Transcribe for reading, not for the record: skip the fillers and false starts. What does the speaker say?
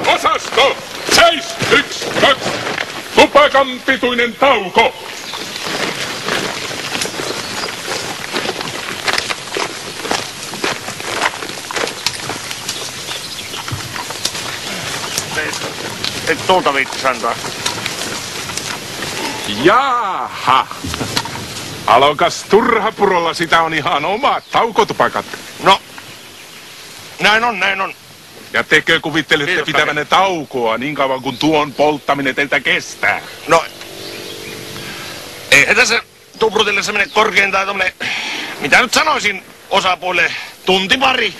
Osasto! 712! Tupakan pituinen tauko! Et tuolta viittis antaa. Jaaha! Alokas turhapurolla, sitä on ihan omat taukotupakat. No, näin on. Ja tekö kuvittelette Kiitos, pitävänne taukoa niin kauan kuin tuon polttaminen teiltä kestää? No, eihän tässä tuprutellessa mene korkeintaan tommonen, mitä nyt sanoisin osapuolelle, tunti pari.